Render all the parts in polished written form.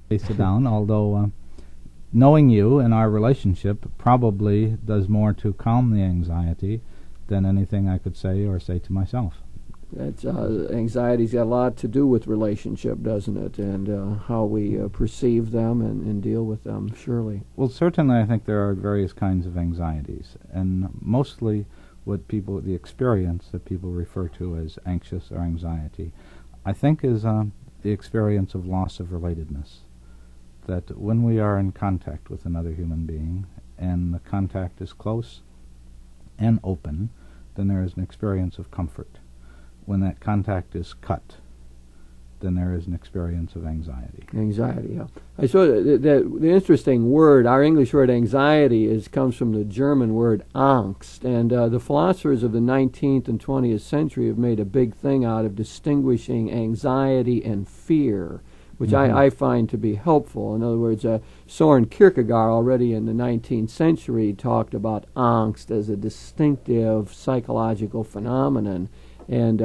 Face it down, although knowing you and our relationship probably does more to calm the anxiety than anything I could say or say to myself. That's, anxiety's got a lot to do with relationship, doesn't it? And how we perceive them and deal with them, surely. Well, certainly I think there are various kinds of anxieties, and mostly the experience that people refer to as anxious or anxiety, I think is the experience of loss of relatedness. That when we are in contact with another human being, and the contact is close and open, then there is an experience of comfort. When that contact is cut, then there is an experience of anxiety. Anxiety, yeah. I saw the interesting word, our English word anxiety, comes from the German word Angst, and the philosophers of the 19th and 20th century have made a big thing out of distinguishing anxiety and fear, which I find to be helpful. In other words, Soren Kierkegaard already in the 19th century talked about angst as a distinctive psychological phenomenon, and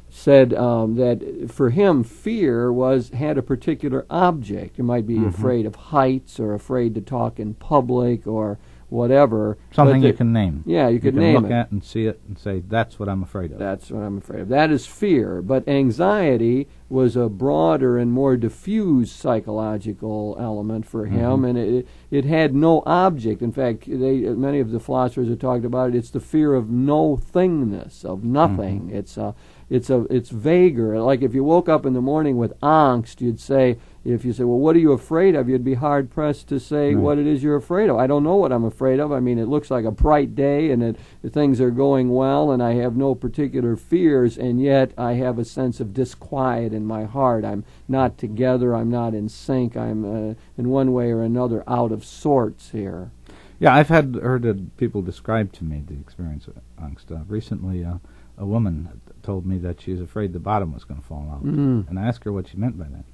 said that for him fear had a particular object. You might be afraid of heights or afraid to talk in public or whatever. Something you can name. Yeah, you could name it. Look at and see it and say, that's what I'm afraid of. That's what I'm afraid of. That is fear. But anxiety was a broader and more diffuse psychological element for him, and it had no object. In fact, many of the philosophers have talked about it. It's the fear of no-thingness, of nothing. It's vaguer. Like if you woke up in the morning with angst, you'd say, if you say, well, what are you afraid of? You'd be hard-pressed to say what it is you're afraid of. I don't know what I'm afraid of. I mean, it looks like a bright day, and things are going well, and I have no particular fears, and yet I have a sense of disquiet in my heart. I'm not together. I'm not in sync. I'm, in one way or another, out of sorts here. Yeah, I've heard people describe to me the experience of angst. Recently, a woman told me that she's afraid the bottom was going to fall out, and I asked her what she meant by that.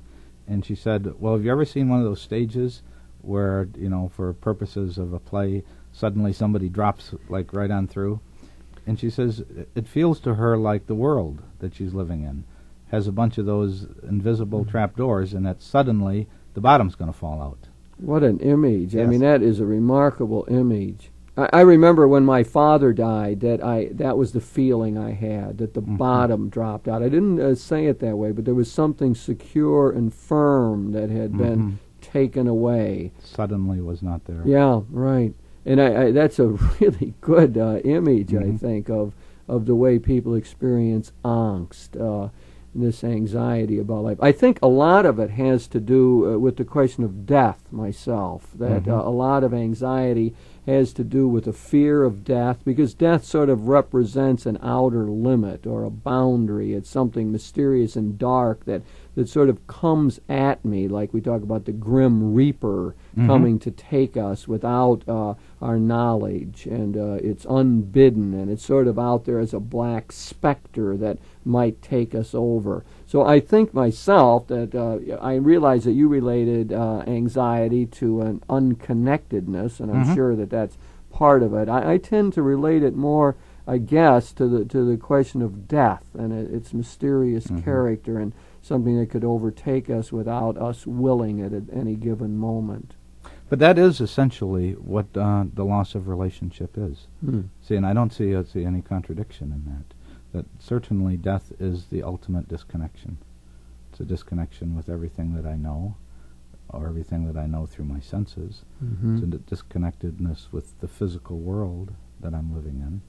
And she said, well, have you ever seen one of those stages where, for purposes of a play, suddenly somebody drops, like, right on through? And she says it feels to her like the world that she's living in has a bunch of those invisible trapdoors, and that suddenly the bottom's going to fall out. What an image. Yes. I mean, that is a remarkable image. I remember when my father died that was the feeling I had, that the bottom dropped out. I didn't say it that way, but there was something secure and firm that had been taken away. Suddenly was not there. Yeah, right. And I that's a really good image, I think, of the way people experience angst, this anxiety about life. I think a lot of it has to do with the question of death myself, that a lot of anxiety has to do with a fear of death, because death sort of represents an outer limit or a boundary. It's something mysterious and dark that sort of comes at me, like we talk about the grim reaper coming to take us without our knowledge, and it's unbidden, and it's sort of out there as a black specter that might take us over. So I think myself that I realize that you related anxiety to an unconnectedness, and I'm sure that that's part of it. I tend to relate it more, I guess, to the question of death and its mysterious character, and something that could overtake us without us willing it at any given moment. But that is essentially what the loss of relationship is. See, and I don't see any contradiction in that. That certainly death is the ultimate disconnection. It's a disconnection with everything that I know, or everything that I know through my senses. It's a disconnectedness with the physical world that I'm living in.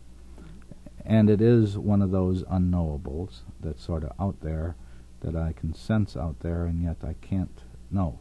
And it is one of those unknowables that's sort of out there, that I can sense out there, and yet I can't know.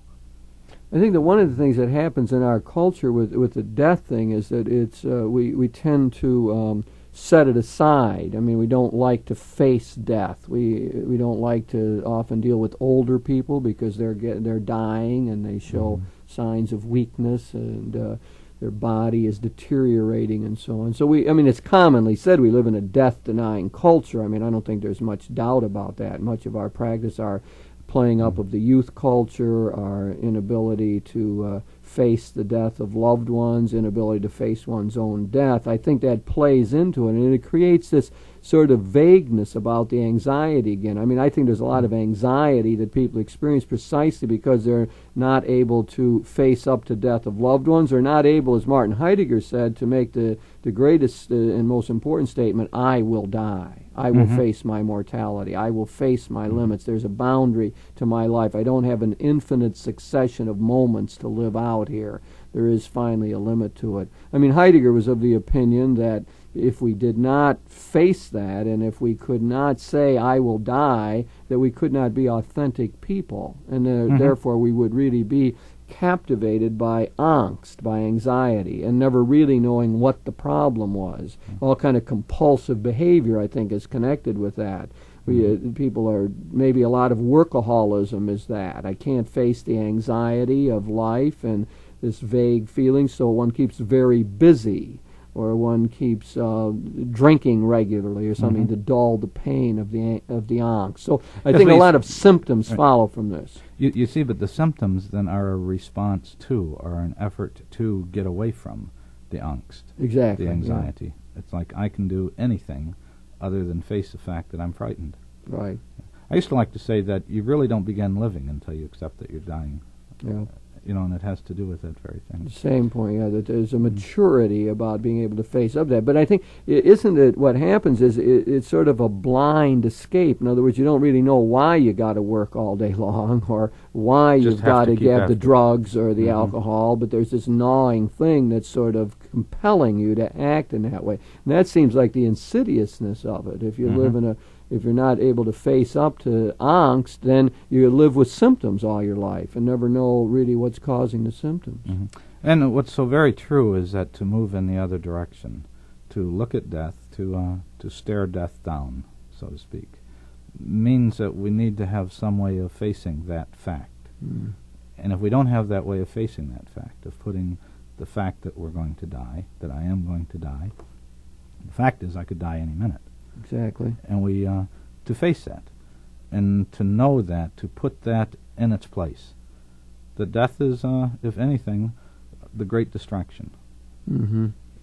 I think that one of the things that happens in our culture with the death thing is that it's we tend to set it aside. I mean, we don't like to face death. We don't like to often deal with older people because they're dying and they show signs of weakness, and their body is deteriorating and so on. So it's commonly said we live in a death-denying culture. I mean, I don't think there's much doubt about that. Much of our practice, our playing up of the youth culture, our inability to face the death of loved ones, inability to face one's own death, I think that plays into it, and it creates this sort of vagueness about the anxiety again. I mean, I think there's a lot of anxiety that people experience precisely because they're not able to face up to death of loved ones, or not able, as Martin Heidegger said, to make the greatest and most important statement, I will die. I will face my mortality. I will face my limits. There's a boundary to my life. I don't have an infinite succession of moments to live out here. There is finally a limit to it. I mean, Heidegger was of the opinion that if we did not face that, and if we could not say, I will die, that we could not be authentic people. And therefore we would really be captivated by angst, by anxiety, and never really knowing what the problem was. All kind of compulsive behavior, I think, is connected with that. People are, maybe a lot of workaholism is that. I can't face the anxiety of life and this vague feeling, so one keeps very busy, or one keeps drinking regularly or something to dull the pain of the angst. So I think a lot of symptoms follow from this. You see, but the symptoms then are a response to, or an effort to get away from the angst, exactly, the anxiety. Yeah. It's like I can do anything other than face the fact that I'm frightened. Right. I used to like to say that you really don't begin living until you accept that you're dying. Yeah. And it has to do with that very thing. The same point, yeah, that there's a maturity about being able to face up to that. But I think, isn't it, what happens is it's sort of a blind escape. In other words, you don't really know why you got to work all day long, or why you've got to get the drugs or the alcohol, but there's this gnawing thing that's sort of compelling you to act in that way. And that seems like the insidiousness of it. If you live in if you're not able to face up to angst, then you live with symptoms all your life and never know really what's causing the symptoms. And what's so very true is that to move in the other direction, to look at death, to stare death down, so to speak, means that we need to have some way of facing that fact. And if we don't have that way of facing that fact, of putting the fact that we're going to die, that I am going to die, the fact is I could die any minute. Exactly. And we, to face that, and to know that, to put that in its place. That death is, if anything, the great distraction.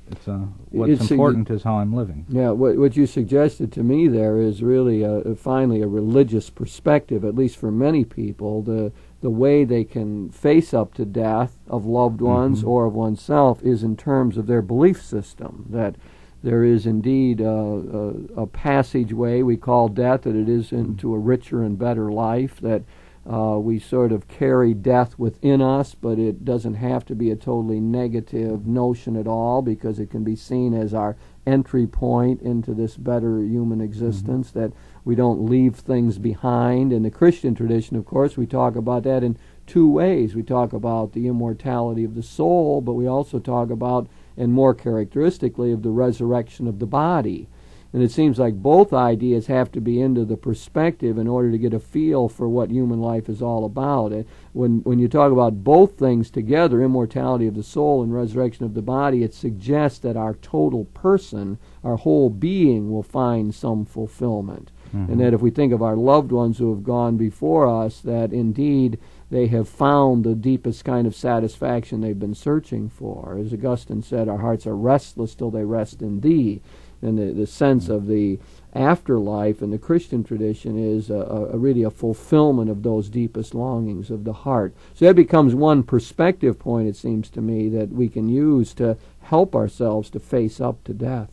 It's what's important is how I'm living. Yeah, what you suggested to me there is really finally a religious perspective, at least for many people. The way they can face up to death of loved ones or of oneself is in terms of their belief system, that there is indeed a passageway we call death, that it is into a richer and better life, that we sort of carry death within us, but it doesn't have to be a totally negative notion at all, because it can be seen as our entry point into this better human existence, that we don't leave things behind. In the Christian tradition, of course, we talk about that in two ways. We talk about the immortality of the soul, but we also talk about, and more characteristically, of the resurrection of the body. And it seems like both ideas have to be into the perspective in order to get a feel for what human life is all about. When you talk about both things together, immortality of the soul and resurrection of the body, it suggests that our total person, our whole being, will find some fulfillment. And that if we think of our loved ones who have gone before us, that indeed they have found the deepest kind of satisfaction they've been searching for. As Augustine said, our hearts are restless till they rest in Thee. And the sense of the afterlife in the Christian tradition is really a fulfillment of those deepest longings of the heart. So that becomes one perspective point, it seems to me, that we can use to help ourselves to face up to death.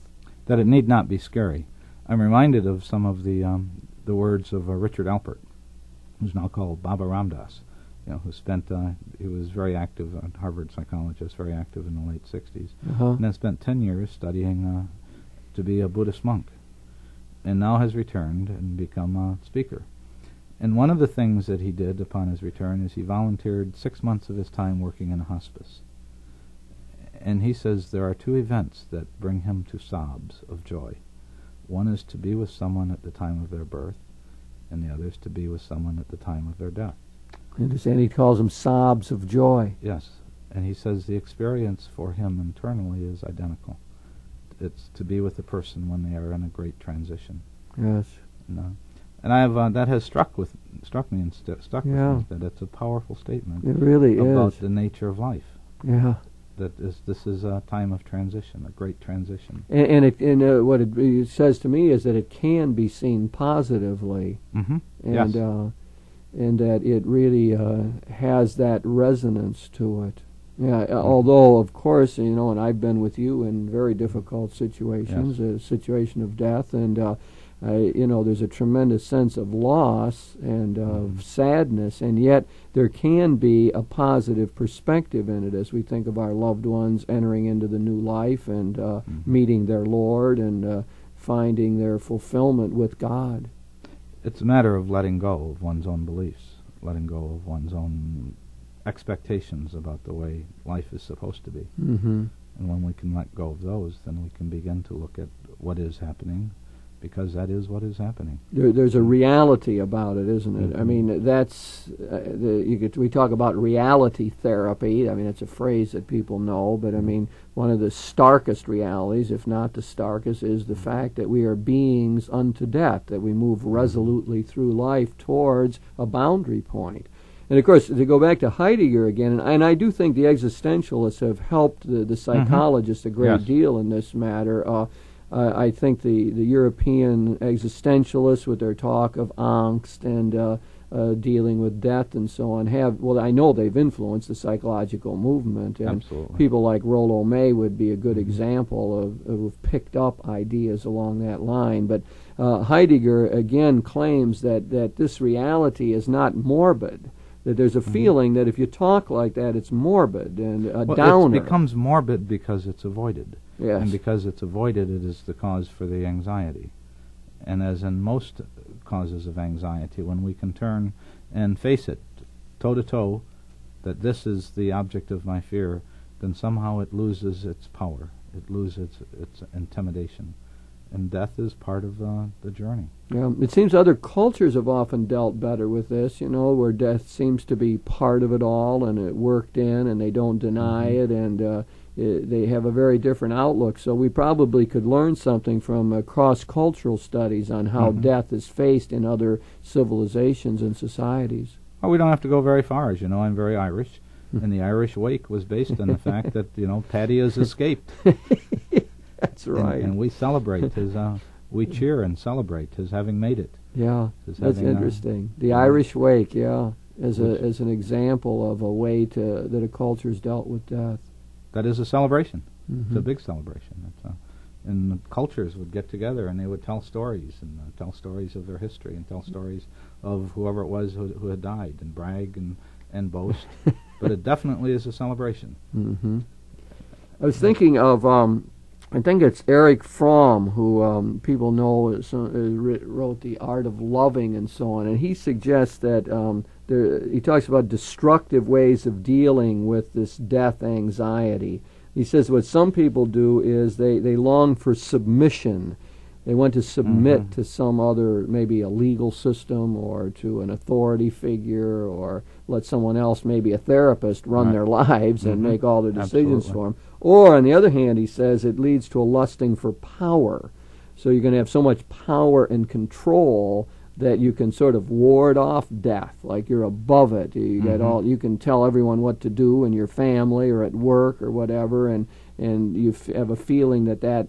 That it need not be scary. I'm reminded of some of the words of Richard Alpert, who's now called Baba Ramdas, who spent, he was very active, a Harvard psychologist, very active in the late 60s, and then spent 10 years studying to be a Buddhist monk, and now has returned and become a speaker. And one of the things that he did upon his return is he volunteered 6 months of his time working in a hospice. And he says there are two events that bring him to sobs of joy. One is to be with someone at the time of their birth, and the other is to be with someone at the time of their death. And he calls them sobs of joy. Yes, and he says the experience for him internally is identical. It's to be with a person when they are in a great transition. Yes. And I have that has struck me and stuck with me, that it's a powerful statement. It really about is. the nature of life. Yeah. this is a time of transition, a great transition. And what it says to me is that it can be seen positively, Mm-hmm. and Yes. And that it really has that resonance to it. Yeah, although of course, and I've been with you in very difficult situations, Yes. a situation of death, and there's a tremendous sense of loss and of sadness, and yet there can be a positive perspective in it as we think of our loved ones entering into the new life and meeting their Lord and finding their fulfillment with God. It's a matter of letting go of one's own beliefs, letting go of one's own expectations about the way life is supposed to be. Mm-hmm. And when we can let go of those, then we can begin to look at what is happening, because that is what is happening. There's a reality about it, isn't it? Mm-hmm. I mean, that's we talk about reality therapy. I mean, it's a phrase that people know, but I mean, one of the starkest realities, if not the starkest, is the fact that we are beings unto death, that we move resolutely through life towards a boundary point. And of course, to go back to Heidegger again, and I do think the existentialists have helped the psychologists a great deal in this matter. I think the European existentialists, with their talk of angst and dealing with death and so on, I know they've influenced the psychological movement. And Absolutely. people like Rollo May would be a good example of who've picked up ideas along that line. But Heidegger, again, claims that this reality is not morbid, that there's a feeling that if you talk like that, it's morbid and a downer. It becomes morbid because it's avoided. Yes. And because it's avoided, it is the cause for the anxiety. And as in most causes of anxiety, when we can turn and face it toe-to-toe, that this is the object of my fear, then somehow it loses its power. It loses its intimidation. And death is part of the journey. Yeah, it seems other cultures have often dealt better with this, where death seems to be part of it all and it worked in and they don't deny it, and they have a very different outlook. So we probably could learn something from cross-cultural studies on how death is faced in other civilizations and societies. Well, we don't have to go very far. As you know, I'm very Irish, and the Irish wake was based on the fact that, Paddy has escaped. That's right. And we celebrate his, we cheer and celebrate his having made it. Yeah, that's interesting. The Irish wake, as an example of a way that a culture's dealt with death. That is a celebration. It's a big celebration. And the cultures would get together and they would tell stories, and tell stories of their history, and tell stories of whoever it was who had died, and brag and boast. But it definitely is a celebration. Mm-hmm. I was thinking of, I think it's Erich Fromm, who people know wrote The Art of Loving and so on, and he suggests that he talks about destructive ways of dealing with this death anxiety. He says what some people do is they long for submission. They want to submit to some other, maybe a legal system or to an authority figure, or let someone else, maybe a therapist, run their lives and make all their decisions for them. Or, on the other hand, he says it leads to a lusting for power. So you're going to have so much power and control that you can sort of ward off death, like you're above it. You get you can tell everyone what to do in your family or at work or whatever, and you have a feeling that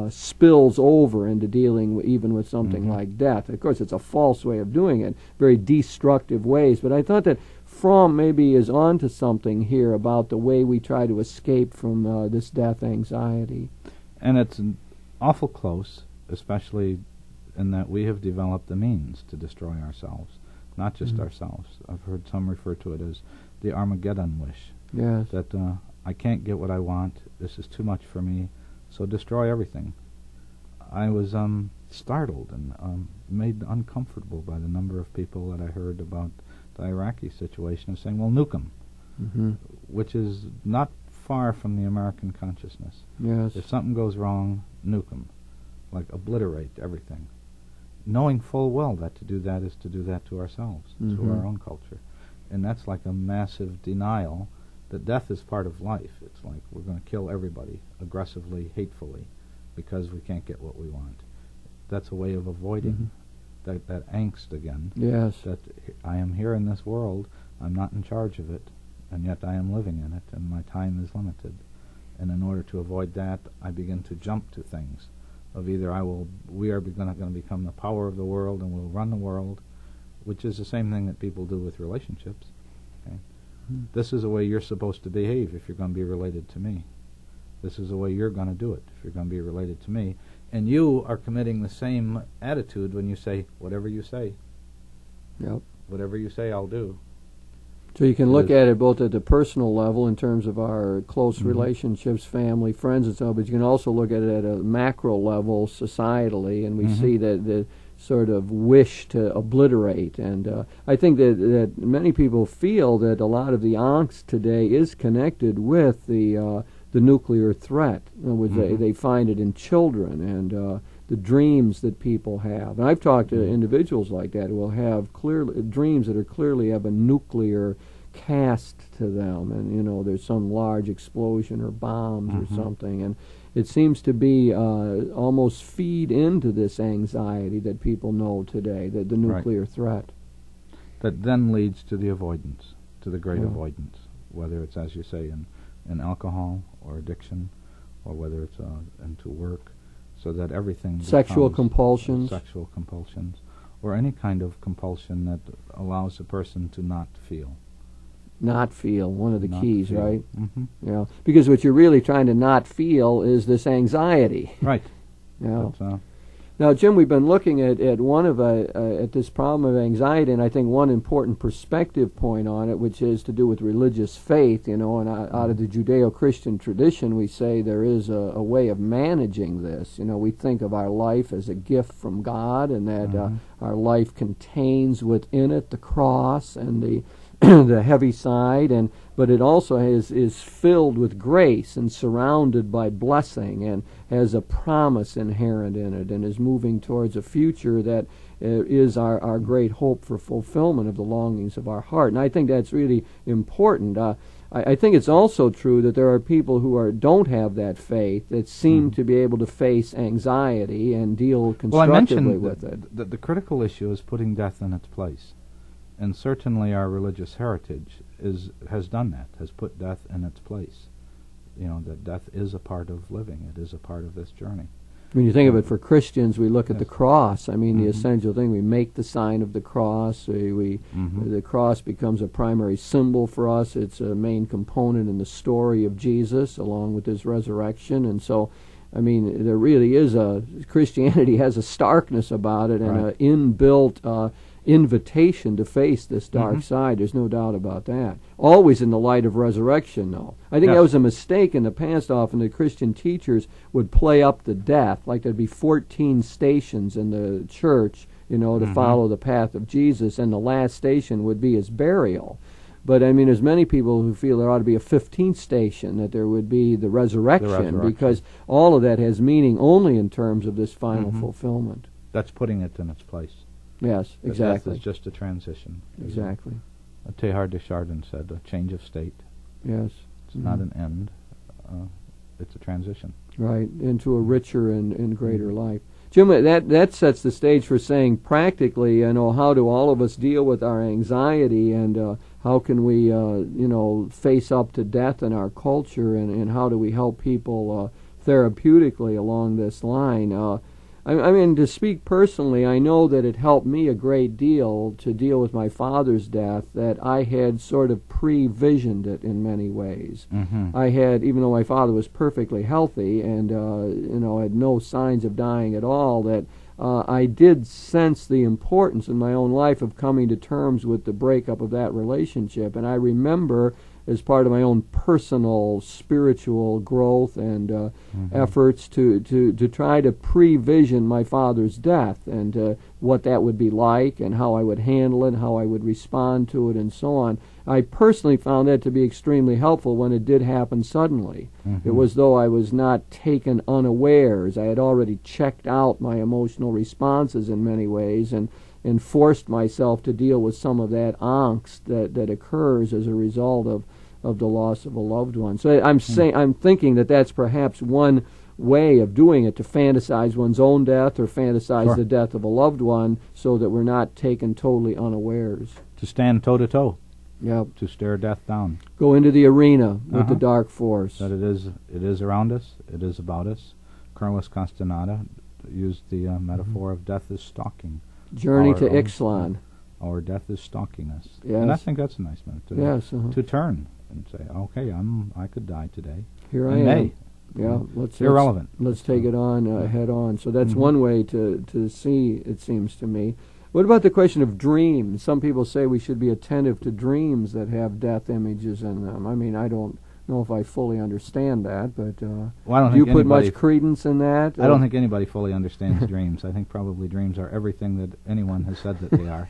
spills over into dealing even with something like death. Of course, it's a false way of doing it, very destructive ways. But I thought that Fromm maybe is onto something here about the way we try to escape from this death anxiety. And it's awful close, especially in that we have developed the means to destroy ourselves, not just ourselves. I've heard some refer to it as the Armageddon wish. Yes. That I can't get what I want, this is too much for me, so destroy everything. I was startled and made uncomfortable by the number of people that I heard about the Iraqi situation, saying, well, nuke them, which is not far from the American consciousness. Yes. If something goes wrong, nuke them, like obliterate everything, knowing full well that to do that is to do that to ourselves, to our own culture. And that's like a massive denial that death is part of life. It's like we're going to kill everybody aggressively, hatefully, because we can't get what we want. That's a way of avoiding that angst again. Yes. That I am here in this world, I'm not in charge of it, and yet I am living in it, and my time is limited. And in order to avoid that, I begin to jump to things of either we are going to become the power of the world and we'll run the world, which is the same thing that people do with relationships. Okay? This is the way you're supposed to behave if you're going to be related to me. This is the way you're going to do it if you're going to be related to me. And you are committing the same attitude when you say, whatever you say. Yep. Whatever you say, I'll do. So you can look at it both at the personal level in terms of our close relationships, family, friends, and so on, but you can also look at it at a macro level societally, and we see that the sort of wish to obliterate. And I think that many people feel that a lot of the angst today is connected with the nuclear threat. In other words, they find it in children and the dreams that people have. And I've talked to individuals like that who will have dreams that are clearly have a nuclear cast to them, and there's some large explosion or bombs or something, and it seems to be almost feed into this anxiety that people know today, that the nuclear threat. That then leads to the avoidance, to the great avoidance, whether it's, as you say, in alcohol or addiction, or whether it's into work, so that everything sexual compulsions, or any kind of compulsion that allows a person to not feel. Not feel, one of the keys, feel. right? Yeah, because what you're really trying to not feel is this anxiety. Right. Yeah. Now, Jim, we've been looking at at this problem of anxiety, and I think one important perspective point on it, which is to do with religious faith, and out of the Judeo-Christian tradition, we say there is a way of managing this. We think of our life as a gift from God, and that our life contains within it the cross and the the heavy side, but it also is filled with grace and surrounded by blessing and has a promise inherent in it and is moving towards a future that is our great hope for fulfillment of the longings of our heart. And I think that's really important. I think it's also true that there are people who don't have that faith that seem to be able to face anxiety and deal constructively with it. The critical issue is putting death in its place. And certainly our religious heritage has done that, has put death in its place. That death is a part of living. It is a part of this journey. When you think of it, for Christians, we look at the cross. I mean, the essential thing, we make the sign of the cross. The cross becomes a primary symbol for us. It's a main component in the story of Jesus, along with his resurrection. And so, I mean, there really is Christianity has a starkness about it and an inbuilt invitation to face this dark side. There's no doubt about that. Always in the light of resurrection, though. I think that was a mistake in the past. Often the Christian teachers would play up the death, like there'd be 14 stations in the church, to follow the path of Jesus, and the last station would be his burial. But I mean, there's many people who feel there ought to be a 15th station, that there would be the resurrection, because all of that has meaning only in terms of this final fulfillment. That's putting it in its place. Yes, exactly. Death is just a transition. Exactly. Teilhard de Chardin said, a change of state. Yes. It's not an end. It's a transition. Right, into a richer and greater life. Jim, that sets the stage for saying practically, how do all of us deal with our anxiety, and how can we, face up to death in our culture, and how do we help people therapeutically along this line? I mean, to speak personally, I know that it helped me a great deal to deal with my father's death, that I had sort of pre-visioned it in many ways. I had, even though my father was perfectly healthy and, had no signs of dying at all, that I did sense the importance in my own life of coming to terms with the breakup of that relationship. And I remember, as part of my own personal spiritual growth and efforts to try to pre-vision my father's death and what that would be like and how I would handle it, how I would respond to it, and so on. I personally found that to be extremely helpful when it did happen suddenly. It was though I was not taken unawares. I had already checked out my emotional responses in many ways and forced myself to deal with some of that angst that occurs as a result of the loss of a loved one. So I'm thinking that that's perhaps one way of doing it, to fantasize one's own death or fantasize the death of a loved one, so that we're not taken totally unawares. To stand toe to toe. Yep. To stare death down. Go into the arena with the dark force. That it is around us, it is about us. Carlos Castaneda used the metaphor of death is stalking. Journey to Ixtlan. Our death is stalking us. Yes. And I think that's a nice minute to turn and say, okay, I could die today. Here I am. May. Yeah, irrelevant. Let's take it on head on. So that's one way to see, it seems to me. What about the question of dreams? Some people say we should be attentive to dreams that have death images in them. I mean, I don't know if I fully understand that, but do you put much credence in that? I don't think anybody fully understands dreams. I think probably dreams are everything that anyone has said that they are,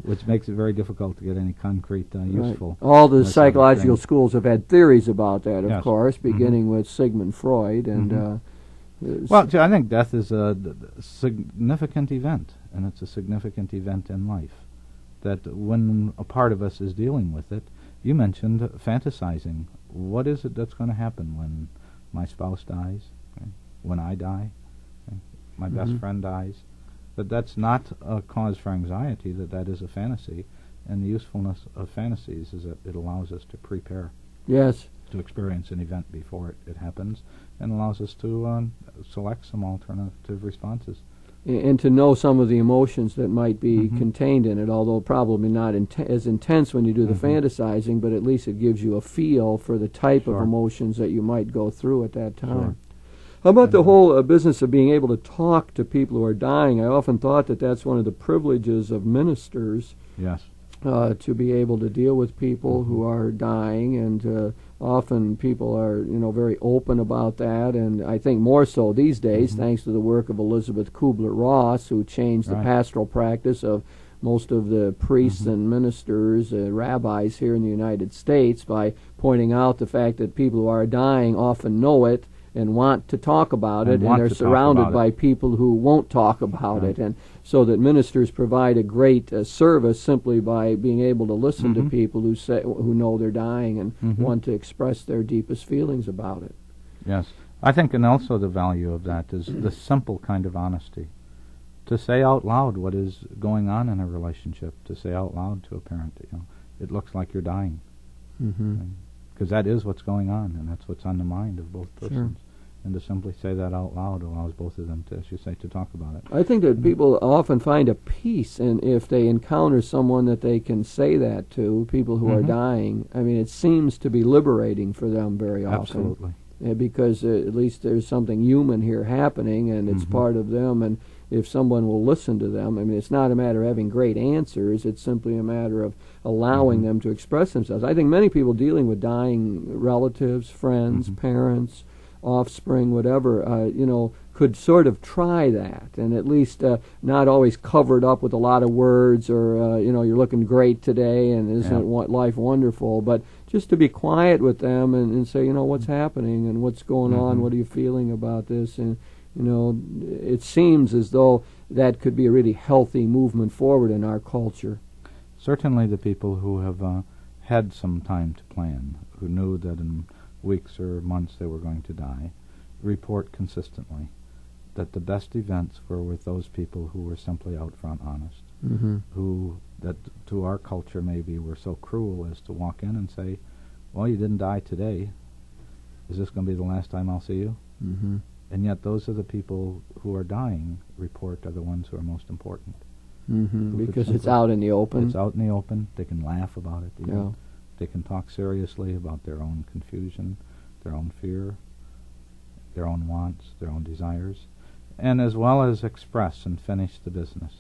which makes it very difficult to get any concrete, useful. Right. All the psychological schools have had theories about that, of course, beginning with Sigmund Freud. And well, I think death is a significant event, and it's a significant event in life. That when a part of us is dealing with it, you mentioned fantasizing. What is it that's going to happen when my spouse dies, when I die, my best friend dies? That's not a cause for anxiety, that is a fantasy. And the usefulness of fantasies is that it allows us to prepare. Yes. To experience an event before it happens, and allows us to select some alternative responses. And to know some of the emotions that might be contained in it, although probably not as intense when you do the fantasizing, but at least it gives you a feel for the type of emotions that you might go through at that time. How about the whole business of being able to talk to people who are dying? I often thought that that's one of the privileges of ministers. Yes. To be able to deal with people who are dying, and often people are, very open about that, and I think more so these days, thanks to the work of Elizabeth Kubler-Ross, who changed the pastoral practice of most of the priests and ministers, rabbis here in the United States, by pointing out the fact that people who are dying often know it and want to talk about it, and they're surrounded by people who won't talk about it, and so that ministers provide a great service simply by being able to listen to people who know they're dying and want to express their deepest feelings about it. Yes, I think, and also the value of that is the simple kind of honesty, to say out loud what is going on in a relationship, to say out loud to a parent, it looks like you're dying. Because that is what's going on, and that's what's on the mind of both persons. And to simply say that out loud allows both of them to, as you say, to talk about it. I think that people often find a peace if they encounter someone that they can say that to, people who are dying. I mean, it seems to be liberating for them very often. Absolutely. Because at least there's something human here happening, and it's part of them, and if someone will listen to them, I mean, it's not a matter of having great answers, it's simply a matter of allowing them to express themselves. I think many people dealing with dying relatives, friends, parents, offspring, whatever, could sort of try that, and at least not always covered up with a lot of words, or, you're looking great today, and isn't life wonderful, but just to be quiet with them and say, what's happening, and what's going on, what are you feeling about this, and it seems as though that could be a really healthy movement forward in our culture. Certainly the people who have had some time to plan, who knew that in weeks or months they were going to die, report consistently that the best events were with those people who were simply out front honest, who, that to our culture maybe, were so cruel as to walk in and say, well, you didn't die today. Is this going to be the last time I'll see you? And yet those are the people who are dying report are the ones who are most important. Because it's out in the open. It's out in the open. They can laugh about it. They can talk seriously about their own confusion, their own fear, their own wants, their own desires, and as well as express and finish the business.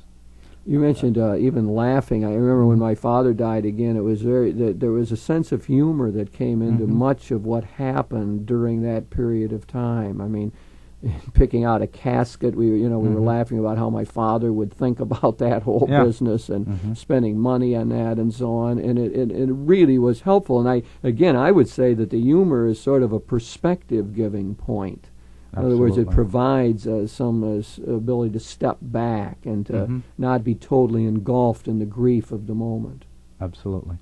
You mentioned even laughing. I remember when my father died again, it was there was a sense of humor that came into much of what happened during that period of time. I mean, picking out a casket, we were laughing about how my father would think about that whole business and spending money on that and so on, and it really was helpful. And I would say that the humor is sort of a perspective-giving point. In other words, it provides some ability to step back and to not be totally engulfed in the grief of the moment. Absolutely.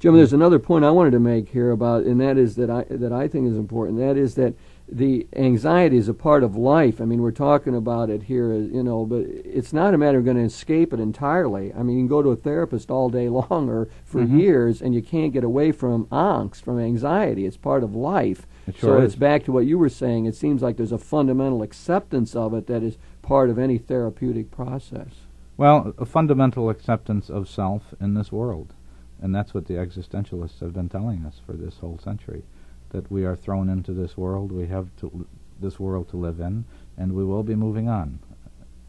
Jim, there's another point I wanted to make here about, and that is that I think is important. That is that the anxiety is a part of life. I mean, we're talking about it here, but it's not a matter of going to escape it entirely. I mean, you can go to a therapist all day long or for years, and you can't get away from angst, from anxiety. It's part of life. It sure is. It's back to what you were saying. It seems like there's a fundamental acceptance of it that is part of any therapeutic process. Well, a fundamental acceptance of self in this world. And that's what the existentialists have been telling us for this whole century, that we are thrown into this world, we have this world to live in, and we will be moving on.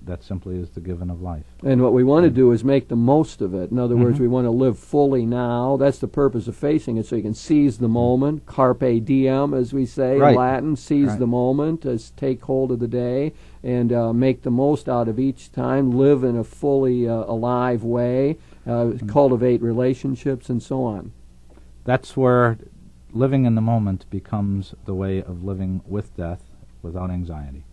That simply is the given of life. And what we want to do is make the most of it. In other words, we want to live fully now. That's the purpose of facing it, so you can seize the moment, carpe diem, as we say in Latin, seize the moment, take hold of the day, and make the most out of each time, live in a fully alive way, cultivate relationships, and so on. That's where living in the moment becomes the way of living with death without anxiety.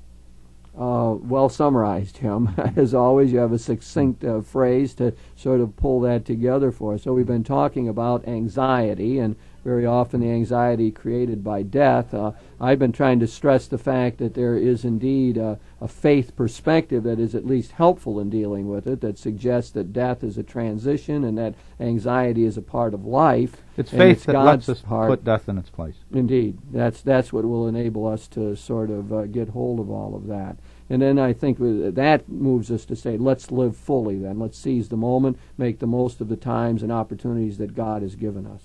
Well summarized, Jim. As always, you have a succinct phrase to sort of pull that together for us. So we've been talking about anxiety, and very often the anxiety created by death. I've been trying to stress the fact that there is indeed a faith perspective that is at least helpful in dealing with it, that suggests that death is a transition and that anxiety is a part of life. It's faith that lets us put death in its place. Indeed. That's what will enable us to sort of get hold of all of that. And then I think that moves us to say, let's live fully then. Let's seize the moment, make the most of the times and opportunities that God has given us.